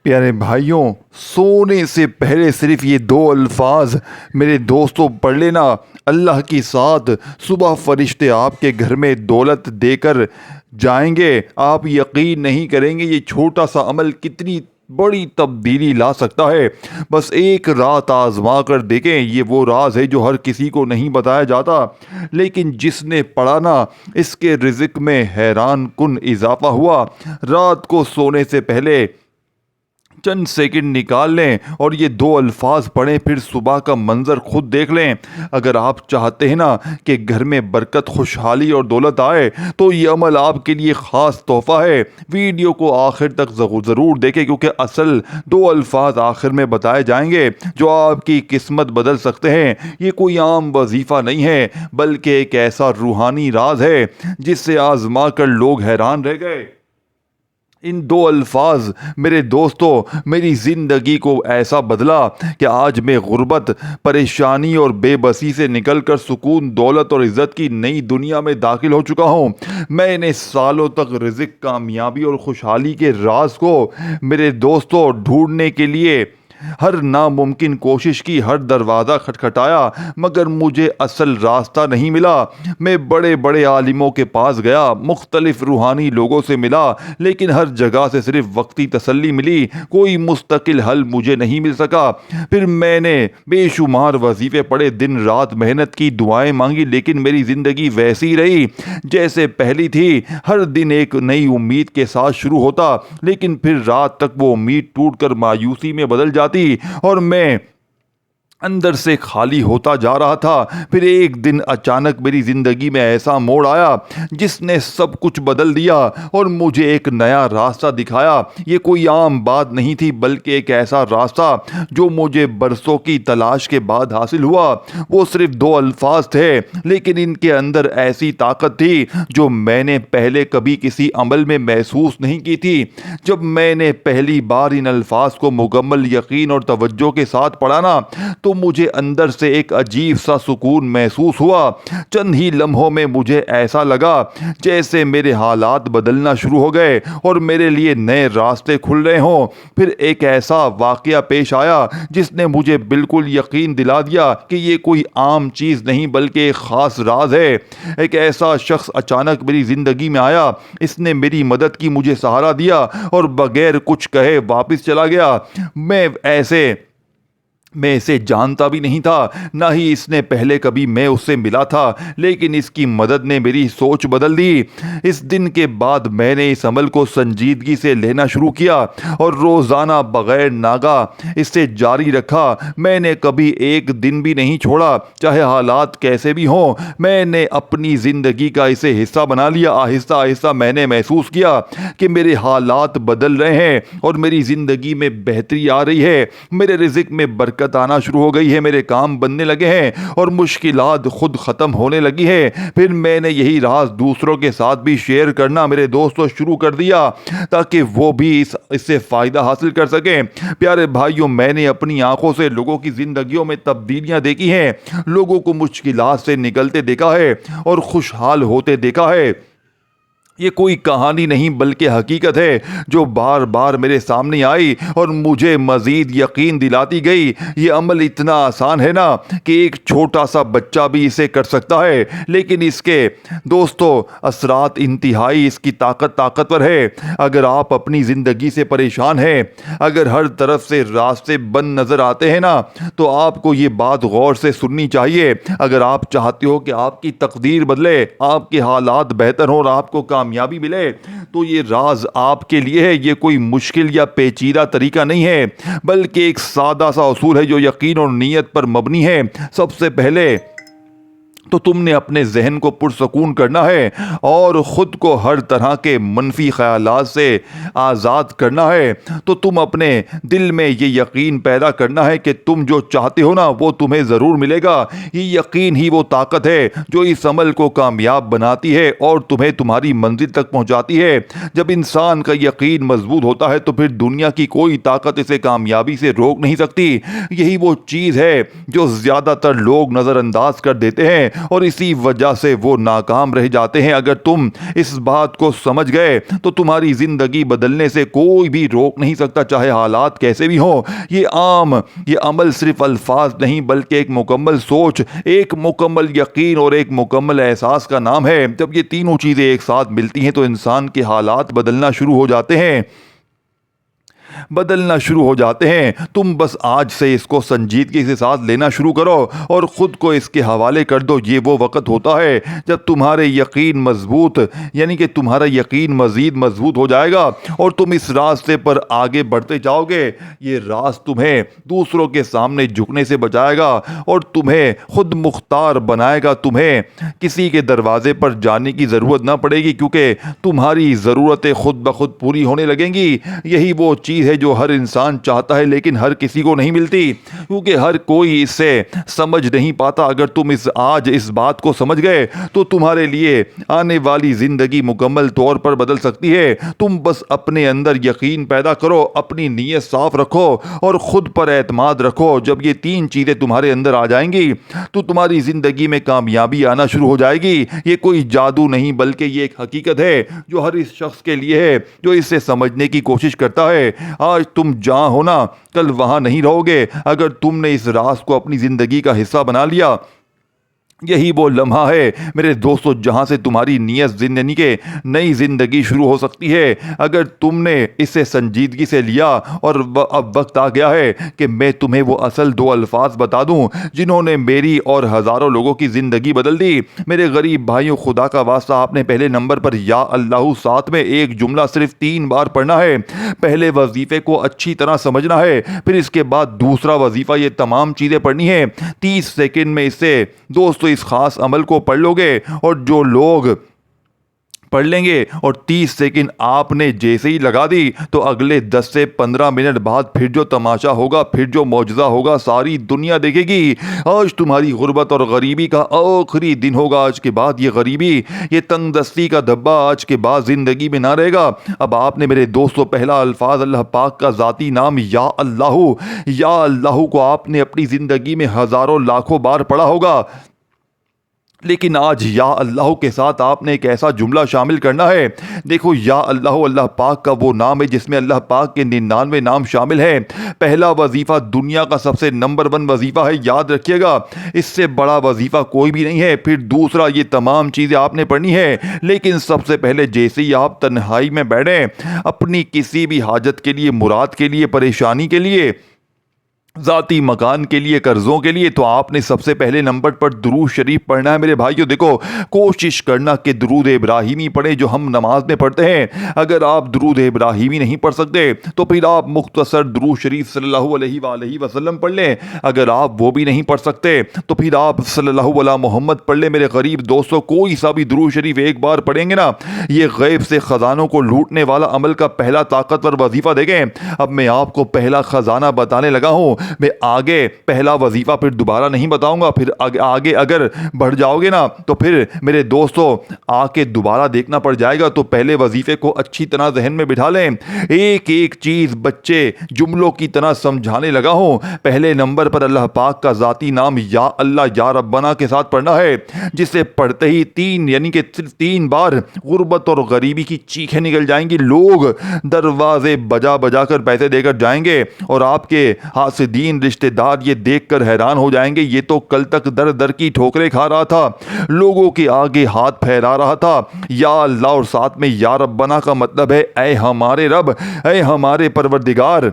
प्यारे भाइयों, सोने से पहले सिर्फ ये दो अल्फाज मेरे दोस्तों पढ़ लेना। अल्लाह की साथ सुबह फरिश्ते आपके घर में दौलत देकर जाएंगे। आप यकीन नहीं करेंगे ये छोटा सा अमल कितनी बड़ी तब्दीली ला सकता है। बस एक रात आजमा कर देखें। ये वो राज है जो हर किसी को नहीं बताया जाता, लेकिन जिसने पढ़ा ना, इसके रिज़्क में हैरान कुन इजाफा हुआ। रात को सोने से पहले चंद सेकंड निकाल लें और ये दो अल्फाज पढ़ें, फिर सुबह का मंजर खुद देख लें। अगर आप चाहते हैं ना कि घर में बरकत, खुशहाली और दौलत आए, तो ये अमल आपके लिए ख़ास तोहफ़ा है। वीडियो को आखिर तक ज़रूर देखें, क्योंकि असल दो अल्फाज आखिर में बताए जाएंगे जो आपकी किस्मत बदल सकते हैं। ये कोई आम वजीफ़ा नहीं है, बल्कि एक ऐसा रूहानी राज है जिससे आजमा कर लोग हैरान रह गए। इन दो अल्फाज मेरे दोस्तों मेरी ज़िंदगी को ऐसा बदला कि आज मैं गुर्बत, परेशानी और बेबसी से निकलकर सुकून, दौलत और इज़्ज़त की नई दुनिया में दाखिल हो चुका हूँ। मैंने सालों तक रिज़्क, कामयाबी और खुशहाली के राज को मेरे दोस्तों ढूंढने के लिए हर नामुमकिन कोशिश की, हर दरवाज़ा खटखटाया, मगर मुझे असल रास्ता नहीं मिला। मैं बड़े बड़े आलिमों के पास गया, मुख्तलिफ रूहानी लोगों से मिला, लेकिन हर जगह से सिर्फ वक्ती तसल्ली मिली। कोई मुस्तकिल हल मुझे नहीं मिल सका। फिर मैंने बेशुमार वजीफ़े पढ़े, दिन रात मेहनत की, दुआएं मांगी, लेकिन मेरी ज़िंदगी वैसी रही जैसे पहली थी। हर दिन एक नई उम्मीद के साथ शुरू होता, लेकिन फिर रात तक वो उम्मीद टूटकर मायूसी में बदल जाती और मैं अंदर से खाली होता जा रहा था। फिर एक दिन अचानक मेरी ज़िंदगी में ऐसा मोड़ आया जिसने सब कुछ बदल दिया और मुझे एक नया रास्ता दिखाया। ये कोई आम बात नहीं थी, बल्कि एक ऐसा रास्ता जो मुझे बरसों की तलाश के बाद हासिल हुआ। वो सिर्फ दो अल्फाज थे, लेकिन इनके अंदर ऐसी ताकत थी जो मैंने पहले कभी किसी अमल में महसूस नहीं की थी। जब मैंने पहली बार इन अल्फाज को मुकम्मल यकीन और तवज्जो के साथ पढ़ा ना, तो मुझे अंदर से एक अजीब सा सुकून महसूस हुआ। चंद ही लम्हों में मुझे ऐसा लगा जैसे मेरे हालात बदलना शुरू हो गए और मेरे लिए नए रास्ते खुल रहे हों। फिर एक ऐसा वाक़या पेश आया जिसने मुझे बिल्कुल यकीन दिला दिया कि ये कोई आम चीज़ नहीं, बल्कि एक ख़ास राज है। एक ऐसा शख्स अचानक मेरी ज़िंदगी में आया, इसने मेरी मदद की, मुझे सहारा दिया और बगैर कुछ कहे वापस चला गया। मैं इसे जानता भी नहीं था, ना ही इसने पहले कभी मैं उससे मिला था, लेकिन इसकी मदद ने मेरी सोच बदल दी। इस दिन के बाद मैंने इस अमल को संजीदगी से लेना शुरू किया और रोज़ाना बग़ैर नागा इसे जारी रखा। मैंने कभी एक दिन भी नहीं छोड़ा, चाहे हालात कैसे भी हों। मैंने अपनी ज़िंदगी का इसे हिस्सा बना लिया। आहिस्ता आहिस्ता मैंने महसूस किया कि मेरे हालात बदल रहे हैं और मेरी ज़िंदगी में बेहतरी आ रही है। मेरे रिज़्क में बरकत आना शुरू हो गई है, मेरे काम बनने लगे हैं और मुश्किलात खुद ख़त्म होने लगी है। फिर मैंने यही राज दूसरों के साथ भी शेयर करना मेरे दोस्तों शुरू कर दिया, ताकि वो भी इससे फ़ायदा हासिल कर सकें। प्यारे भाइयों, मैंने अपनी आंखों से लोगों की ज़िंदगियों में तब्दीलियां देखी हैं, लोगों को मुश्किलात से निकलते देखा है और खुशहाल होते देखा है। ये कोई कहानी नहीं, बल्कि हकीकत है जो बार बार मेरे सामने आई और मुझे मज़ीद यकीन दिलाती गई। ये अमल इतना आसान है ना कि एक छोटा सा बच्चा भी इसे कर सकता है, लेकिन इसके दोस्तों असरात इंतहाई, इसकी ताकतवर है। अगर आप अपनी ज़िंदगी से परेशान हैं, अगर हर तरफ से रास्ते बंद नज़र आते हैं ना, तो आपको ये बात गौर से सुननी चाहिए। अगर आप चाहते हो कि आपकी तकदीर बदले, आपके हालात बेहतर हो और आपको कामयाबी मिले, तो ये राज आपके लिए है। ये कोई मुश्किल या पेचीदा तरीका नहीं है, बल्कि एक सादा सा उसूल है जो यकीन और नीयत पर मबनी है। सबसे पहले तो तुमने अपने जहन को पुरसकून करना है और ख़ुद को हर तरह के मनफी ख़यालात से आज़ाद करना है। तो तुम अपने दिल में ये यकीन पैदा करना है कि तुम जो चाहते हो ना, वो तुम्हें ज़रूर मिलेगा। ये यकीन ही वो ताकत है जो इस अमल को कामयाब बनाती है और तुम्हें तुम्हारी मंजिल तक पहुंचाती है। जब इंसान का यकीन मजबूत होता है, तो फिर दुनिया की कोई ताकत इसे कामयाबी से रोक नहीं सकती। यही वो चीज़ है जो ज़्यादातर लोग नज़रअंदाज कर देते हैं और इसी वजह से वो नाकाम रह जाते हैं। अगर तुम इस बात को समझ गए तो तुम्हारी ज़िंदगी बदलने से कोई भी रोक नहीं सकता, चाहे हालात कैसे भी हों। ये अमल सिर्फ अल्फाज नहीं बल्कि एक मुकम्मल सोच, एक मुकम्मल यकीन और एक मुकम्मल एहसास का नाम है। जब ये तीनों चीज़ें एक साथ मिलती हैं तो इंसान के हालात बदलना शुरू हो जाते हैं। तुम बस आज से इसको संजीदगी के साथ लेना शुरू करो और ख़ुद को इसके हवाले कर दो। ये वो वक्त होता है जब तुम्हारा यकीन मज़ीद मजबूत हो जाएगा और तुम इस रास्ते पर आगे बढ़ते जाओगे। ये रास्ता तुम्हें दूसरों के सामने झुकने से बचाएगा और तुम्हें खुद मुख्तार बनाएगा। तुम्हें किसी के दरवाजे पर जाने की ज़रूरत ना पड़ेगी, क्योंकि तुम्हारी ज़रूरतें खुद ब खुद पूरी होने लगेंगी। यही वो चीज़ है जो हर इंसान चाहता है, लेकिन हर किसी को नहीं मिलती, क्योंकि हर कोई इसे समझ नहीं पाता। अगर तुम आज इस बात को समझ गए तो तुम्हारे लिए आने वाली जिंदगी मुकम्मल तौर पर बदल सकती है। तुम बस अपने अंदर यकीन पैदा करो, अपनी नीयत साफ रखो और खुद पर एतमाद रखो। जब ये तीन चीजें तुम्हारे अंदर आ जाएंगी तो तुम्हारी जिंदगी में कामयाबी आना शुरू हो जाएगी। ये कोई जादू नहीं बल्कि ये एक हकीकत है जो हर इस शख्स के लिए है जो इसे समझने की कोशिश करता है। आज तुम जहां हो ना, कल वहां नहीं रहोगे। अगर तुमने इस राज को अपनी जिंदगी का हिस्सा बना लिया, यही वो लम्हा है मेरे दोस्तों जहां से तुम्हारी नियत जिंदगी के नई जिंदगी शुरू हो सकती है। अगर तुमने इसे संजीदगी से लिया और अब वक्त आ गया है कि मैं तुम्हें वो असल दो अल्फाज बता दूं जिन्होंने मेरी और हज़ारों लोगों की ज़िंदगी बदल दी। मेरे गरीब भाइयों, खुदा का वास्ता आपने पहले नंबर पर या अल्लाह साथ में एक जुमला सिर्फ 3 बार पढ़ना है। पहले वजीफ़े को अच्छी तरह समझना है, फिर इसके बाद दूसरा वजीफ़ा ये तमाम चीज़ें पढ़नी है। 30 सेकंड में इससे दोस्तों इस खास अमल को पढ़ लोगे और जो लोग पढ़ लेंगे और 30 सेकंड आपने जैसे ही लगा दी तो अगले 10 से 15 मिनट बाद फिर जो तमाशा होगा, फिर जो मौजज़ा होगा, सारी दुनिया देखेगी। आज तुम्हारी गुर्बत और गरीबी का आखिरी दिन होगा। आज के बाद ये गरीबी, ये तंगदस्ती का धब्बा आज के बाद ज़िंदगी में ना रहेगा। अब आपने मेरे दोस्तों पहला अल्फाज अल्लाह पाक का ज़ाती नाम या अल्लाह को आपने अपनी ज़िंदगी में हज़ारों लाखों बार पढ़ा होगा, लेकिन आज या अल्लाह के साथ आपने एक ऐसा जुमला शामिल करना है। देखो, या अल्लाह पाक का वो नाम है जिसमें अल्लाह पाक के 99 नाम शामिल हैं। पहला वजीफ़ा दुनिया का सबसे नंबर 1 वजीफ़ा है, याद रखिएगा। इससे बड़ा वजीफ़ा कोई भी नहीं है। फिर दूसरा, ये तमाम चीज़ें आपने पढ़नी है, लेकिन सबसे पहले जैसे ही आप तन्हाई में बैठें, अपनी किसी भी हाजत के लिए, मुराद के लिए, परेशानी के लिए, ज़ाती मकान के लिए, कर्ज़ों के लिए, तो आपने सबसे पहले नंबर पर दुरूद शरीफ पढ़ना है। मेरे भाइयों देखो, कोशिश करना कि दुरूद इब्राहिमी पढ़े जो हम नमाज में पढ़ते हैं। अगर आप दुरूद इब्राहिमी नहीं पढ़ सकते तो फिर आप मुख्तसर दुरूद शरीफ सल्लल्लाहु अलैहि वसल्लम पढ़ लें। अगर आप वो भी नहीं पढ़ सकते तो फिर आप सल्लल्लाहु अला मोहम्मद पढ़ लें। मेरे गरीब दोस्तों, कोई सा भी दुरूद शरीफ एक बार पढ़ेंगे ना, ये गैब से ख़जानों को लूटने वाला अमल का पहला ताकतवर वजीफ़ा देखें। अब मैं आपको पहला ख़जाना बताने लगा हूँ। मैं आगे पहला वजीफा फिर दोबारा नहीं बताऊंगा। फिर आगे अगर बढ़ जाओगे ना तो फिर मेरे दोस्तों आके दोबारा देखना पड़ जाएगा। तो पहले वजीफे को अच्छी तरह जहन में बिठा लें। एक एक चीज बच्चे जुमलों की तरह समझाने लगा हूं। पहले नंबर पर अल्लाह पाक का जाती नाम या अल्लाह या रब्बना के साथ पढ़ना है, जिसे पढ़ते ही 3 बार गुर्बत और गरीबी की चीखें निकल जाएंगी। लोग दरवाजे बजा बजा कर पैसे देकर जाएंगे और आपके हाथ से दीन रिश्तेदार ये देखकर हैरान हो जाएंगे, ये तो कल तक दर दर की ठोकरें खा रहा था, लोगों के आगे हाथ फैला रहा था। या अल्लाह और साथ में या रब्बना का मतलब है ऐ हमारे रब, ऐ हमारे परवरदिगार।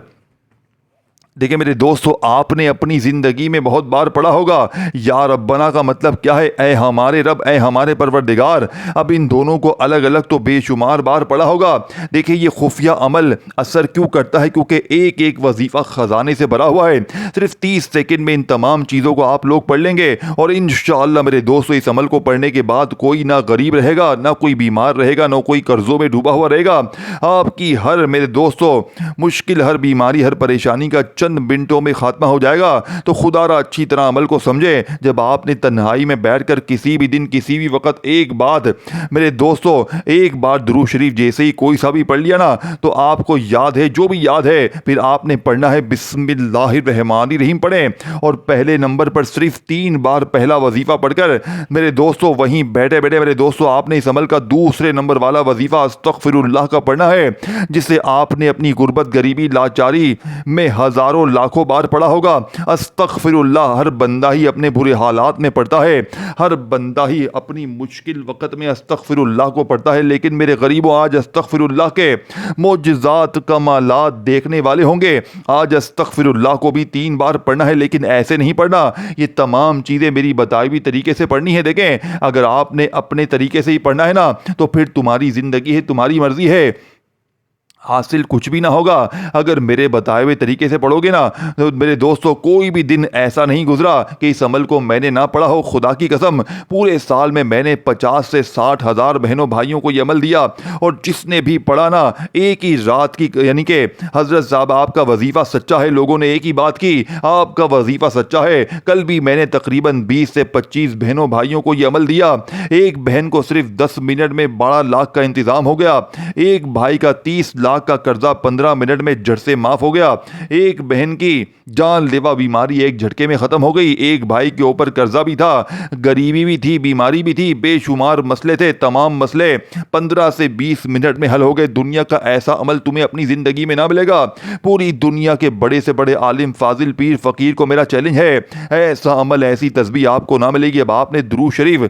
देखिए मेरे दोस्तों, आपने अपनी ज़िंदगी में बहुत बार पढ़ा होगा या रब्बना का मतलब क्या है, ऐ हमारे रब, ऐ हमारे परवरदिगार। अब इन दोनों को अलग अलग तो बेशुमार बार पढ़ा होगा। देखिए ये खुफिया अमल असर क्यों करता है, क्योंकि एक एक वजीफ़ा ख़जाने से भरा हुआ है। सिर्फ 30 सेकंड में इन तमाम चीज़ों को आप लोग पढ़ लेंगे और इंशाअल्लाह मेरे दोस्तों इस अमल को पढ़ने के बाद कोई ना गरीब रहेगा, ना कोई बीमार रहेगा, ना कोई कर्ज़ों में डूबा हुआ रहेगा। आपकी हर मेरे दोस्तों मुश्किल, हर बीमारी, हर परेशानी का चंद मिनटों में खात्मा हो जाएगा। तो खुदारा अच्छी तरह अमल को समझे। जब आपने तन्हाई में बैठकर किसी भी दिन किसी भी वक्त एक बात मेरे दोस्तों एक बार दुरूद शरीफ जैसे ही कोई सा भी पढ़ लिया ना, तो आपको याद है, जो भी याद है, फिर आपने पढ़ना है बिस्मिल्लाहिर्रहमानिर्रहीम पढ़ें और पहले नंबर पर सिर्फ 3 बार पहला वजीफा पढ़कर मेरे दोस्तों वहीं बैठे बैठे मेरे दोस्तों आपने इस अमल का दूसरे नंबर वाला वजीफा अस्तगफिरुल्लाह का पढ़ना है, जिसे आपने अपनी गुर्बत गरीबी लाचारी में हजारों लाखों बार पढ़ा होगा। अस्तगफिरुल्लाह हर बंदा ही अपने बुरे हालात में पढ़ता है, हर बंदा ही अपनी मुश्किल वक्त में अस्तगफिरुल्लाह को पढ़ता है। लेकिन मेरे गरीबों आज अस्तगफिरुल्लाह के मोजज़ात कमालात देखने वाले होंगे। आज अस्तगफिरुल्लाह को भी 3 बार पढ़ना है, लेकिन ऐसे नहीं पढ़ना, ये तमाम चीज़ें मेरी बताई हुई तरीके से पढ़नी है। देखें, अगर आपने अपने तरीके से ही पढ़ना है ना, तो फिर तुम्हारी ज़िंदगी है, तुम्हारी मर्जी है, हासिल कुछ भी ना होगा। अगर मेरे बताए हुए तरीके से पढ़ोगे ना, तो मेरे दोस्तों कोई भी दिन ऐसा नहीं गुजरा कि इस अमल को मैंने ना पढ़ा हो। खुदा की कसम, पूरे साल में मैंने 50 से 60 हज़ार बहनों भाइयों को ये अमल दिया, और जिसने भी पढ़ा ना एक ही रात की, यानी कि हज़रत साहब आपका वजीफ़ा सच्चा है, लोगों ने एक ही बात की, आपका वजीफ़ा सच्चा है। कल भी मैंने तकरीबन 20 से 25 बहनों भाइयों को ये अमल दिया। एक बहन को सिर्फ 10 मिनट में 12 लाख का इंतज़ाम हो गया। एक भाई का 30 लाख का कर्जा 15 मिनट में झट से माफ हो गया। एक बहन की जानलेवा बीमारी एक झटके में खत्म हो गई। एक भाई के ऊपर कर्जा भी था, गरीबी भी थी, बीमारी भी थी, बेशुमार मसले थे, तमाम मसले 15 से 20 मिनट में हल हो गए। दुनिया का ऐसा अमल तुम्हें अपनी जिंदगी में ना मिलेगा। पूरी दुनिया के बड़े से बड़े आलिम, फाजिल, पीर, फकीर को मेरा चैलेंज है, ऐसा अमल, ऐसी तस्बीह आपको ना मिलेगी। अब आपने दुरूद शरीफ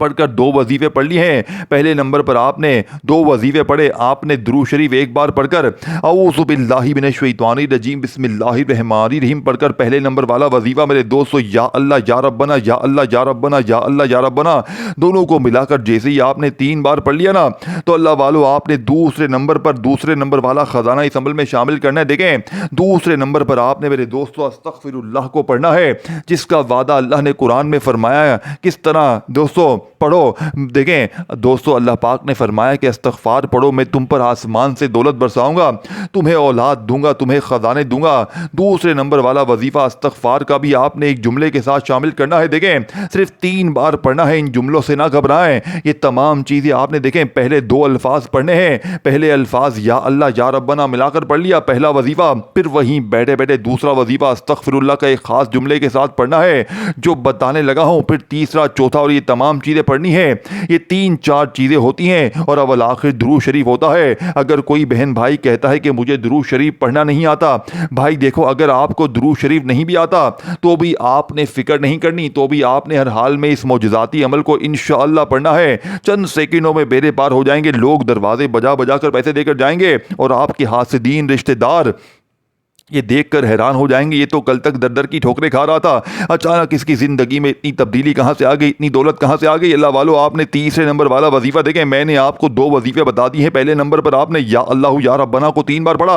पढ़कर 2 वजीफे पढ़ लिए हैं। पहले नंबर पर आपने 2 वजीफे पढ़े, आपने दुरूद शरीफ एक बार पढ़कर औज़ु बिल्लाहि मिनश शैतानिर रजीम बिस्मिल्लाहिर्रहमानिर्रहीम पढ़कर पहले नंबर वाला वजीफा मेरे दोस्तों या अल्लाह या रब्बना, या अल्लाह या रब्बना, या अल्लाह या रब्बना, दोनों को मिलाकर जैसे ही आपने 3 बार पढ़ लिया ना, तो अल्लाह वालों आपने दूसरे नंबर वाला खजाना इस अमल में शामिल करना है। देखें, दूसरे नंबर पर आपने मेरे दोस्तों अस्तगफिरुल्लाह को पढ़ना है, जिसका वादा अल्लाह ने कुरान में फरमाया है। किस तरह दोस्तों पढ़ो, देखें दोस्तों, अल्लाह पाक ने फरमाया कि इस्तगफार पढ़ो, मैं तुम पर आसमान से दौलत बरसाऊंगा, तुम्हें औलाद दूंगा, तुम्हें खजाने दूंगा। दूसरे नंबर वाला वजीफा इस्तगफार का भी आपने एक जुमले के साथ शामिल करना है। देखें, सिर्फ 3 बार पढ़ना है, इन जुमलों से ना घबराएं। ये तमाम चीज़ें आपने देखें पहले 2 अल्फाज पढ़ने हैं। पहले अल्फाज या अल्लाह या रब्बना मिलाकर पढ़ लिया पहला वजीफा, फिर वहीं बैठे बैठे दूसरा वजीफा अस्तगफिरुल्लाह का एक खास जुमले के साथ पढ़ना है जो बताने लगा हूं, फिर तीसरा, चौथा, और ये तमाम चीज़ें पढ़नी है। ये 3-4 चीज़ें होती हैं और अवल आखिर दुरूद शरीफ होता है। अगर कोई बहन भाई कहता है कि मुझे दुरूद शरीफ पढ़ना नहीं आता, भाई देखो, अगर आपको दुरूद शरीफ नहीं भी आता तो भी आपने फिक्र नहीं करनी, तो भी आपने हर हाल में इस मोजज़ाती अमल को इंशाअल्लाह पढ़ना है। चंद सेकंडों में बेड़े पार हो जाएंगे, लोग दरवाजे बजा बजा कर पैसे देकर जाएंगे और आपके हासिदीन रिश्तेदार ये देखकर हैरान हो जाएंगे, ये तो कल तक दर दर की ठोकरें खा रहा था, अचानक इसकी ज़िंदगी में इतनी तब्दीली कहाँ से आ गई, इतनी दौलत कहाँ से आ गई। अल्लाह वालों, आपने तीसरे नंबर वाला वजीफ़ा देखें, मैंने आपको 2 वजीफ़े बता दिए हैं। पहले नंबर पर आपने या अल्लाह या रब्बना को 3 बार पढ़ा,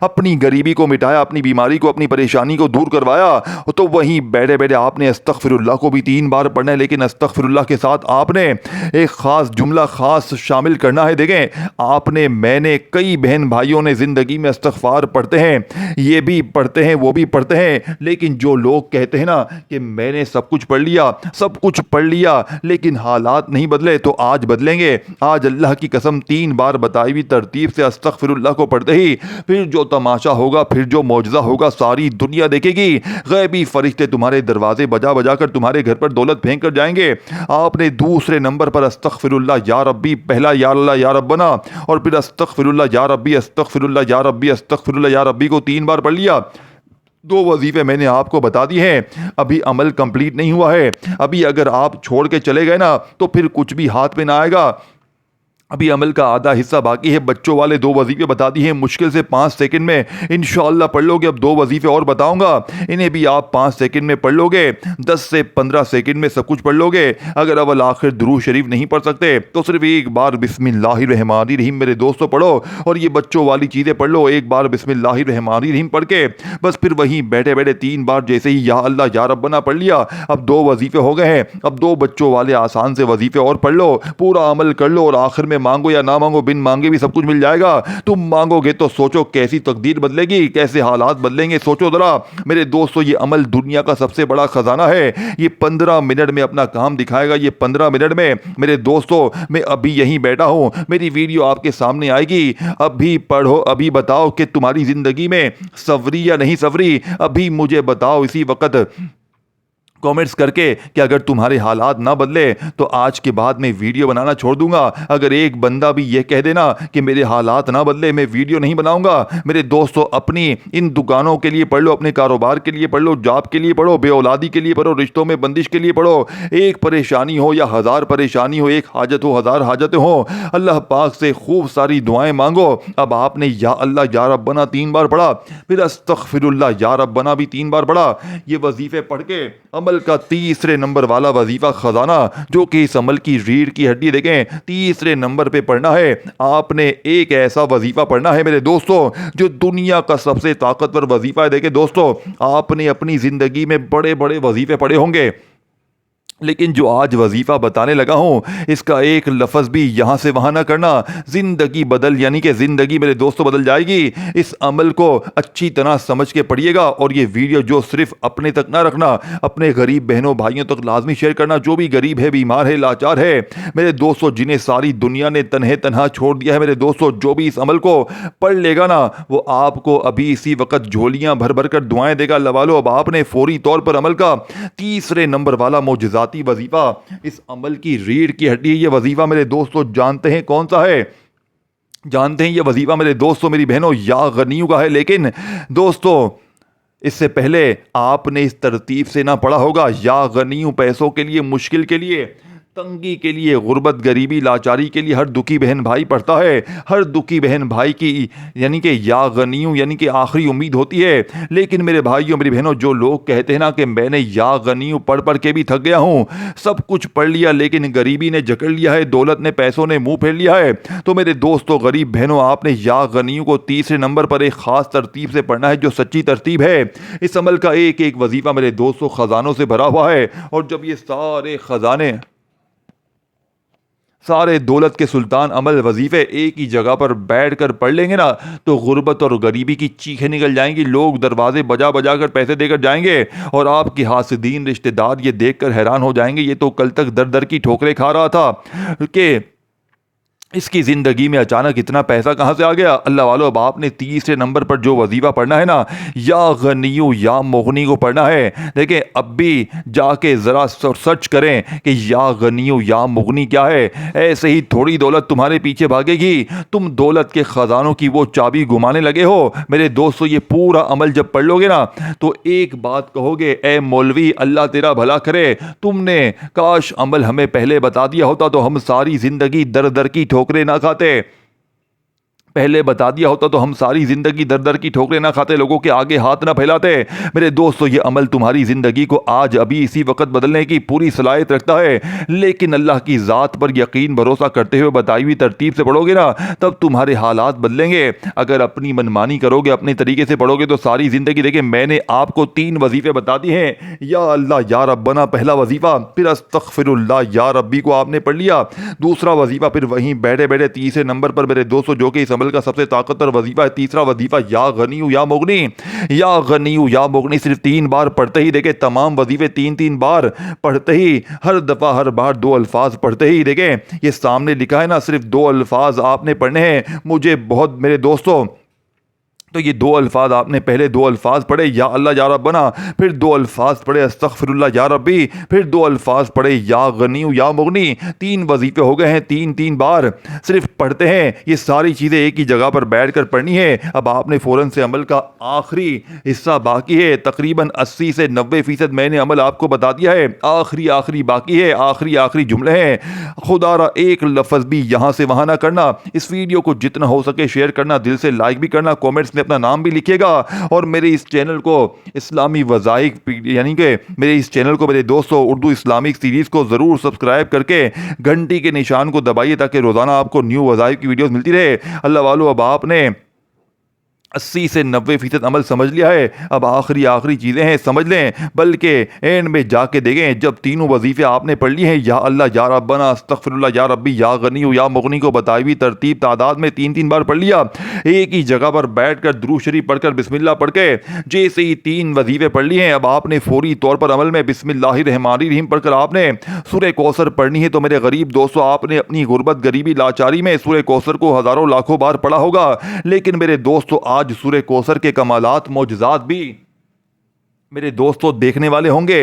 अपनी गरीबी को मिटाया, अपनी बीमारी को, अपनी परेशानी को दूर करवाया। तो वहीं बैठे बैठे आपने अस्तगफिरुल्लाह को भी 3 बार पढ़ना है, लेकिन अस्तगफिरुल्लाह के साथ आपने एक ख़ास जुमला ख़ास शामिल करना है। देखें, आपने, मैंने, कई बहन भाइयों ने ज़िंदगी में इस्तगफार पढ़ते हैं, ये भी पढ़ते हैं, वो भी पढ़ते हैं, लेकिन जो लोग कहते हैं ना कि मैंने सब कुछ पढ़ लिया, सब कुछ पढ़ लिया, लेकिन हालात नहीं बदले, तो आज बदलेंगे। आज अल्लाह की कसम 3 बार बताई हुई तरतीब से अस्तगफिरुल्लाह को पढ़ते ही फिर जो तमाशा होगा, फिर जो मौजज़ा होगा, सारी दुनिया देखेगी। गैबी फरिश्ते तुम्हारे दरवाजे बजा बजा कर तुम्हारे घर पर दौलत फेंक कर जाएंगे। आपने दूसरे नंबर पर अस्तगफिरुल्लाह या रब्बी, पहला या अल्लाह या रब्बना, और फिर अस्तगफिरुल्लाह या रब्बी, अस्तगफिरुल्लाह या रब्बी, अस्तगफिरुल्लाह या रब्बी को 3 बार पढ़ लिया। 2 वजीफे मैंने आपको बता दिए हैं, अभी अमल कंप्लीट नहीं हुआ है। अभी अगर आप छोड़ के चले गए ना, तो फिर कुछ भी हाथ में ना आएगा। अभी अमल का आधा हिस्सा बाकी है। बच्चों वाले 2 वजीफे बता दिए हैं, मुश्किल से 5 सेकंड में इंशाअल्लाह पढ़ लोगे। अब 2 वजीफे और बताऊंगा, इन्हें भी आप 5 सेकंड में पढ़ लोगे, 10 से 15 सेकंड में सब कुछ पढ़ लोगे। अगर अवल आखिर दुरूद शरीफ नहीं पढ़ सकते तो सिर्फ एक बार बिस्मिल्लाहिर्रहमानिर्रहीम मेरे दोस्तों पढ़ो, और ये बच्चों वाली चीज़ें पढ़ लो। एक बार बिस्मिल्लाहिर्रहमानिर्रहीम पढ़ के बस फिर वहीं बैठे बैठे 3 बार जैसे ही या अल्लाह या रब्बना पढ़ लिया, अब 2 वजीफे हो गए हैं। अब 2 बच्चों वाले आसान से वजीफे और पढ़ लो, पूरा अमल कर लो, और आखिर में मांगो या ना मांगो, बिन मांगे भी सब कुछ मिल जाएगा। तुम मांगोगे तो सोचो कैसी तकदीर बदलेगी, कैसे हालात बदलेंगे, सोचो जरा। मेरे दोस्तों, ये अमल दुनिया का सबसे बड़ा खजाना है। ये 15 मिनट में अपना काम दिखाएगा। ये 15 मिनट में मेरे दोस्तों, मैं अभी यहीं बैठा हूं, मेरी वीडियो आपके सामने आएगी। अभी पढ़ो, अभी बताओ कि तुम्हारी जिंदगी में सवरी या नहीं सवरी। अभी मुझे बताओ इसी वक्त कमेंट्स करके कि अगर तुम्हारे हालात ना बदले तो आज के बाद मैं वीडियो बनाना छोड़ दूंगा। अगर एक बंदा भी ये कह देना कि मेरे हालात ना बदले, मैं वीडियो नहीं बनाऊंगा। मेरे दोस्तों, अपनी इन दुकानों के लिए पढ़ लो, अपने कारोबार के लिए पढ़ लो, जॉब के लिए पढ़ो, बेऔलादी के लिए पढ़ो, रिश्तों में बंदिश के लिए पढ़ो। एक परेशानी हो या हजार परेशानी हो, एक हाजत हो हजार हाजतें हो, अल्लाह पाक से खूब सारी दुआएं मांगो। अब आपने या अल्लाह या रब्बना 3 बार पढ़ा, फिर अस्तगफिरुल्लाह या रब्बना भी 3 बार पढ़ा। ये वजीफे पढ़ के अमल का तीसरे नंबर वाला वजीफा खजाना, जो कि इस अमल की रीढ़ की हड्डी, देखें तीसरे नंबर पे पढ़ना है। आपने एक ऐसा वजीफा पढ़ना है मेरे दोस्तों जो दुनिया का सबसे ताकतवर वजीफा है। देखें दोस्तों, आपने अपनी जिंदगी में बड़े बड़े वजीफे पढ़े होंगे, लेकिन जो आज वजीफ़ा बताने लगा हूं, इसका एक लफ्ज़ भी यहां से वहां ना करना। ज़िंदगी बदल, यानी कि ज़िंदगी मेरे दोस्तों बदल जाएगी। इस अमल को अच्छी तरह समझ के पढ़िएगा। और ये वीडियो जो सिर्फ अपने तक ना रखना, अपने गरीब बहनों भाइयों तक लाजमी शेयर करना। जो भी गरीब है, बीमार है, लाचार है, मेरे दोस्तों, जिन्हें सारी दुनिया ने तन्हे तन्हा छोड़ दिया है, मेरे दोस्तों, जो भी इस अमल को पढ़ लेगा ना, वो आपको अभी इसी वक्त झोलियां भर भर कर दुआएं देगा। लवालो, अब आपने फौरी तौर पर अमल का तीसरे नंबर वाला मोजज़ाती वजीफा, इस अमल की रीढ़ की हड्डी, ये वजीफा मेरे दोस्तों जानते हैं कौन सा है? जानते हैं ये वजीफा मेरे दोस्तों, मेरी बहनों, या गनियों का है। लेकिन दोस्तों, इससे पहले आपने इस तरतीब से ना पढ़ा होगा। या गनियों, पैसों के लिए, मुश्किल के लिए, तंगी के लिए, गुर्बत, गरीबी, लाचारी के लिए हर दुखी बहन भाई पढ़ता है। हर दुखी बहन भाई की यानी कि या गनियों यानी कि आखिरी उम्मीद होती है। लेकिन मेरे भाइयों, मेरी बहनों, जो लोग कहते हैं ना कि मैंने या गनियों पढ़ पढ़ के भी थक गया हूँ, सब कुछ पढ़ लिया लेकिन गरीबी ने जकड़ लिया है, दौलत ने, पैसों ने मुंह फेर लिया है, तो मेरे दोस्तों, गरीब बहनों, आपने या गनियों को तीसरे नंबर पर एक खास तरतीब से पढ़ना है, जो सच्ची तरतीब है। इस अमल का एक एक वजीफा मेरे दोस्तों खजानों से भरा हुआ है। और जब ये सारे खजाने, सारे दौलत के सुल्तान अमल वजीफे एक ही जगह पर बैठ कर पढ़ लेंगे ना, तो गुर्बत और गरीबी की चीखें निकल जाएंगी। लोग दरवाजे बजा बजा कर पैसे देकर जाएंगे और आपके हासिदीन रिश्तेदार ये देखकर हैरान हो जाएंगे, ये तो कल तक दर दर की ठोकरें खा रहा था कि इसकी ज़िंदगी में अचानक इतना पैसा कहाँ से आ गया। अल्लाह वालों, अब आपने तीसरे नंबर पर जो वजीफ़ा पढ़ना है ना, या गनियू या मुगनी को पढ़ना है। देखिए, अब भी जाके ज़रा सर्च करें कि या गनियू या मुगनी क्या है। ऐसे ही थोड़ी दौलत तुम्हारे पीछे भागेगी, तुम दौलत के ख़जानों की वो चाबी घुमाने लगे हो। मेरे दोस्तों, ये पूरा अमल जब पढ़ लोगे ना, तो एक बात कहोगे, ए मौलवी, अल्लाह तेरा भला करे, तुमने काश अमल हमें पहले बता दिया होता तो हम सारी ज़िंदगी दर दर की ठोकरें ना खाते। पहले बता दिया होता तो हम सारी जिंदगी दर दर की ठोकरें ना खाते, लोगों के आगे हाथ ना फैलाते। मेरे दोस्तों, ये अमल तुम्हारी जिंदगी को आज अभी इसी वक्त बदलने की पूरी सलाहियत रखता है। लेकिन अल्लाह की ज़ात पर यकीन भरोसा करते हुए बताई हुई तरतीब से पढ़ोगे ना, तब तुम्हारे हालात बदलेंगे। अगर अपनी मनमानी करोगे, अपने तरीके से पढ़ोगे, तो सारी जिंदगी, देखिए मैंने आपको 3 वजीफे बता दिए हैं। या अल्लाह या रब्बना पहला वजीफा, फिर अस्तगफिरुल्लाह या रब्बी को आपने पढ़ लिया, दूसरा वजीफा फिर वहीं बैठे बैठे तीसरे नंबर पर मेरे दोस्तों, जो कि अमल का सबसे ताकतवर वजीफा है, तीसरा वजीफा या गनियू या मुगनी। या गनियू या मुगनी सिर्फ 3 बार पढ़ते ही, देखे तमाम वजीफे 3-3 बार पढ़ते ही, हर दफा हर बार 2 अल्फाज पढ़ते ही, देखे ये सामने लिखा है ना, सिर्फ 2 अल्फाज आपने पढ़ने हैं। मुझे बहुत, मेरे दोस्तों, तो ये 2 अल्फाज आपने पहले 2 अल्फाज पढ़े, या अल्लाह या रब्बना, फिर 2 अल्फाज पढ़े अस्तगफिरुल्लाह या रब्बी, फिर 2 अल्फाज पढ़े या गनियू या मुगनी। 3 वजीफे हो गए हैं, 3-3 बार सिर्फ पढ़ते हैं। ये सारी चीज़ें एक ही जगह पर बैठ कर पढ़नी है। अब आपने फ़ौरन से अमल का आखिरी हिस्सा बाकी है, तकरीबन 80 से 90% मैंने अमल आपको बता दिया है, आखिरी बाकी है, आखिरी जुमले हैं। खुदारा एक लफ्ज़ भी यहाँ से वहाँ ना करना। इस वीडियो को जितना हो सके शेयर करना, दिल से लाइक भी करना, कॉमेंट्स अपना नाम भी लिखिएगा। और मेरे इस चैनल को इस्लामी वज़ाइफ, यानी कि मेरे इस चैनल को, मेरे दोस्तों, उर्दू इस्लामिक सीरीज़ को ज़रूर सब्सक्राइब करके घंटी के निशान को दबाइए, ताकि रोज़ाना आपको न्यू वज़ाइफ की वीडियोस मिलती रहे। अल्लाह वालों, अब आपने 80 से 90% अमल समझ लिया है, अब आखिरी चीज़ें हैं समझ लें, बल्कि एंड में जाके देखें जब तीनों वजीफ़े आपने पढ़ लिए हैं, या अल्लाह या रब्बना अस्तगफिरुल्लाह या रब्बी या गनी या मुगनी को बताई हुई तरतीब तादाद में 3-3 बार पढ़ लिया, एक ही जगह पर बैठ कर दुरूद शरीफ पढ़कर बिस्मिल्लाह पढ़ के जैसे ही 3 वजीफ़े पढ़ लिए हैं, अब आपने फौरी तौर पर अमल में बिस्मिल्लाहिर्रहमानिर्रहीम पढ़कर आपने सूरह कौसर पढ़नी है। तो मेरे गरीब दोस्तों, आपने अपनी गुर्बत गरीबी लाचारी में सूरह कौसर को हज़ारों लाखों बार पढ़ा होगा, लेकिन मेरे दोस्तों आज सूरह कौसर के कमालात मौजज़ात भी मेरे दोस्तों देखने वाले होंगे।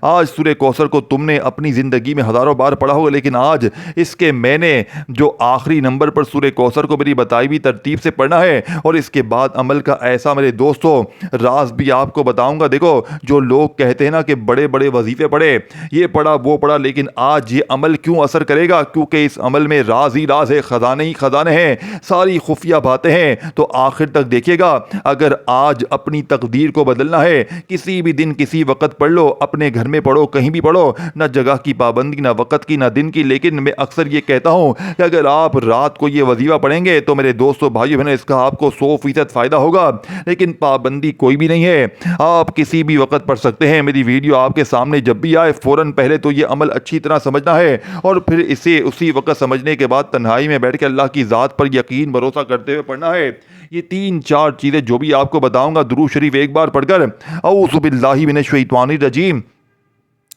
आज सूरह कौसर को तुमने अपनी ज़िंदगी में हज़ारों बार पढ़ा होगा, लेकिन आज इसके मैंने जो आखिरी नंबर पर सूरह कौसर को मेरी बताई हुई तरतीब से पढ़ना है, और इसके बाद अमल का ऐसा मेरे दोस्तों राज भी आपको बताऊंगा। देखो, जो लोग कहते हैं ना कि बड़े बड़े वजीफ़े पढ़े, ये पढ़ा वो पढ़ा, लेकिन आज ये अमल क्यों असर करेगा? क्योंकि इस अमल में राज ही राज है, ख़जाने ही ख़जाने हैं, सारी खुफिया बातें हैं। तो आखिर तक देखिएगा। अगर आज अपनी तकदीर को बदलना है, किसी भी दिन किसी वक्त पढ़ लो, अपने घर में पढ़ो, कहीं भी पढ़ो, ना जगह की पाबंदी, ना वक्त की, ना दिन की। लेकिन मैं अक्सर ये कहता हूं कि अगर आप रात को ये वजीफा पढ़ेंगे तो मेरे दोस्तों भाइयों बहनों, इसका आपको 100% फायदा होगा। लेकिन पाबंदी कोई भी नहीं है, आप किसी भी वक्त पढ़ सकते हैं। मेरी वीडियो आपके सामने जब भी आए, फौरन पहले तो ये अमल अच्छी तरह समझना है, और फिर इसे उसी वक्त समझने के बाद तन्हाई में बैठ के अल्लाह की ज़ात पर यकीन भरोसा करते हुए पढ़ना है। ये 3-4 चीज़ें जो भी आपको बताऊंगा, दुरूद शरीफ एक बार पढ़कर औज़ु बिल्लाहि मिनश शैतानिर रजीम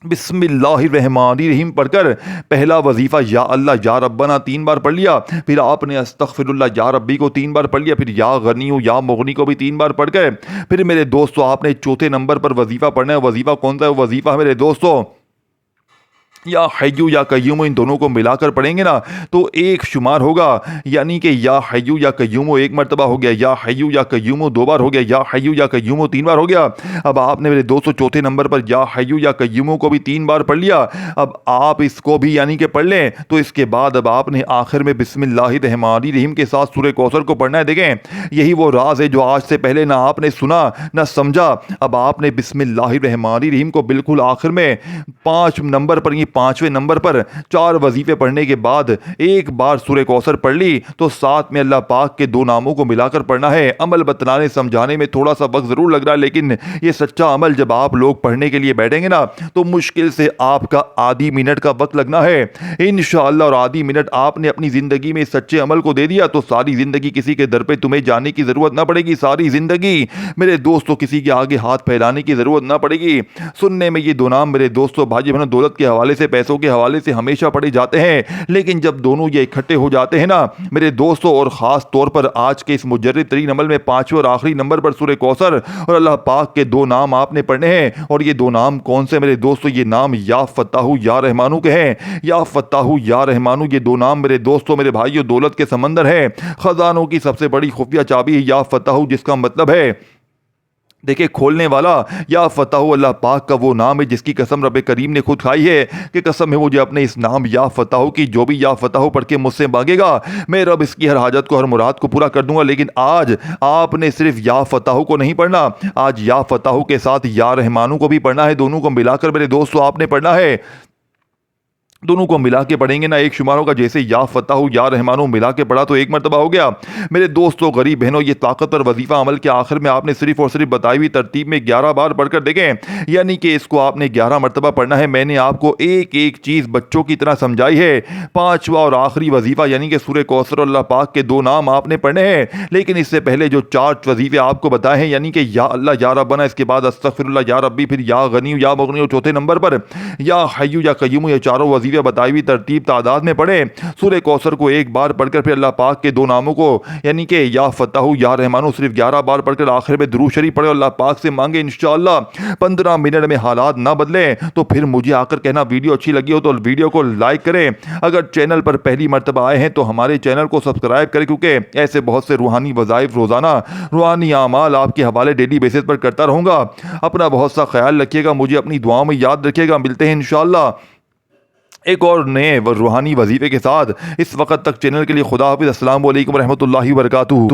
बिस्मिल्लाहिर्रहमानिर्रहीम पढ़कर पहला वजीफ़ा या अल्लाह या रब्बना 3 बार पढ़ लिया, फिर आपने अस्तगफिरुल्लाह या रब्बी को 3 बार पढ़ लिया, फिर या गनी या मुगनी को भी 3 बार पढ़ कर फिर मेरे दोस्तों आपने चौथे नंबर पर वजीफ़ा पढ़ना है। वजीफ़ा कौन सा है? वो वजीफ़ा है मेरे दोस्तों या हय्यू या कय्यूम, इन दोनों को मिलाकर पढ़ेंगे ना तो एक शुमार होगा, यानी कि या हय्यू या कय्यूम एक मरतबा हो गया, या हय्यू या कय्यूम 2 बार हो गया, या हय्यू या कय्यूम 3 बार हो गया। अब आपने मेरे दोस्तों चौथे नंबर पर या हय्यू या कय्यूम को भी 3 बार पढ़ लिया। अब आप इसको भी यानी कि पढ़ लें, तो इसके बाद अब आपने आखिर में बिस्मिल्लाहिर्रहमानिर्रहीम के साथ सूरह कौसर को पढ़ना है। देखें, यही वो राज है जो आज से पहले ना आपने सुना ना समझा। अब आपने बिस्मिल्लाहिर्रहमानिर्रहीम को बिल्कुल आखिर में 5 नंबर पर, 5वें नंबर पर 4 वजीफे पढ़ने के बाद एक बार सूरह कौसर पढ़ ली, तो साथ में अल्लाह पाक के 2 नामों को मिलाकर पढ़ना है। अमल बतलाने समझाने में थोड़ा सा वक्त जरूर लग रहा है, लेकिन ये सच्चा अमल जब आप लोग पढ़ने के लिए बैठेंगे ना तो मुश्किल से आपका आधी मिनट का वक्त लगना है इंशाअल्लाह। और आधी मिनट आपने अपनी जिंदगी में सच्चे अमल को दे दिया तो सारी जिंदगी किसी के दर पे तुम्हें जाने की जरूरत ना पड़ेगी। सारी जिंदगी मेरे दोस्तों किसी के आगे हाथ फैलाने की जरूरत ना पड़ेगी। सुनने में ये 2 नाम मेरे दोस्तों भाई बहनों दौलत के हवाले से, पैसों के हवाले से हमेशा पढ़े जाते हैं, लेकिन जब दोनों ये इकट्ठे हो जाते हैं ना मेरे दोस्तों, और ख़ास तौर पर आज के इस मुजर्रिद तरीन अमल में 5वें और आखिरी नंबर पर सूरह कौसर और अल्लाह पाक के 2 नाम आपने पढ़ने हैं। और ये 2 नाम कौन से मेरे दोस्तों? ये नाम या फत्ताहू या रहमानू के हैं। या फत्ताहू या रहमानू ये 2 नाम मेरे दोस्तों मेरे भाइयों दौलत के समंदर है, खजानों की सबसे बड़ी खुफिया चाबी है या फत्ताहू, जिसका मतलब है देखिए खोलने वाला। या फताहू अल्लाह पाक का वो नाम है जिसकी कसम रब करीम ने खुद खाई है कि कसम है मुझे अपने इस नाम या फताहू की, जो भी या फताहू पढ़ के मुझसे मांगेगा मैं रब इसकी हर हाजत को, हर मुराद को पूरा कर दूंगा। लेकिन आज आपने सिर्फ या फताहू को नहीं पढ़ना, आज या फताहू के साथ या रहमानू को भी पढ़ना है। दोनों को मिलाकर मेरे दोस्तों आपने पढ़ना है। दोनों को मिला के पढ़ेंगे ना एक शुमार होगा। जैसे या फताहू या रहमानू मिला के पढ़ा तो एक मरतबा हो गया। मेरे दोस्तों गरीब बहनों, ये ताकतवर वजीफा अमल के आखिर में आपने सिर्फ और सिर्फ बताई हुई तरतीब में 11 बार पढ़कर देखें, यानी कि इसको आपने 11 मरतबा पढ़ना है। मैंने आपको एक एक चीज़ बच्चों की तरह समझाई है। 5वां और आखिरी वजीफा यानी कि सूरह कौसर और अल्लाह पाक के 2 नाम आपने पढ़ने हैं। लेकिन इससे पहले जो 4 वजीफे आपको बताए हैं, यानी कि या अल्लाह या रब्बना, इसके बाद अस्तगफिरुल्लाह या रब्बी, फिर या गनी या मुगनी, और चौथे नंबर पर या हय्यू या कय्यूम, ये चारों वजीफे बताई हुई तरतीब तादाद में पढ़े। सूरह कौसर को एक बार पढ़कर फिर अल्लाह पाक के 2 नामों को यानी कि या फताहू या रहमानू सिर्फ 11 बार पढ़कर आखिर में दुरूद शरीफ पढ़े, अल्लाह पाक से मांगे इंशाअल्लाह 15 मिनट में हालात ना बदले तो फिर मुझे आकर कहना वीडियो अच्छी लगी हो तो वीडियो को लाइक करें। अगर चैनल पर पहली मरतबा आए हैं तो हमारे चैनल को सब्सक्राइब करें, क्योंकि ऐसे बहुत से रूहानी वज़ाइफ, रोज़ाना रूहानी आमाल आपके हवाले डेली बेसिस पर करता रहूँगा। अपना बहुत सा ख्याल रखिएगा, मुझे अपनी दुआओं में याद रखिएगा। मिलते हैं इंशाअल्लाह एक और नए रूहानी वजीफे के साथ। इस वक्त तक चैनल के लिए खुदा हाफिज़। अस्सलाम वालेकुम रहमतुल्लाहि व बरकातुहू।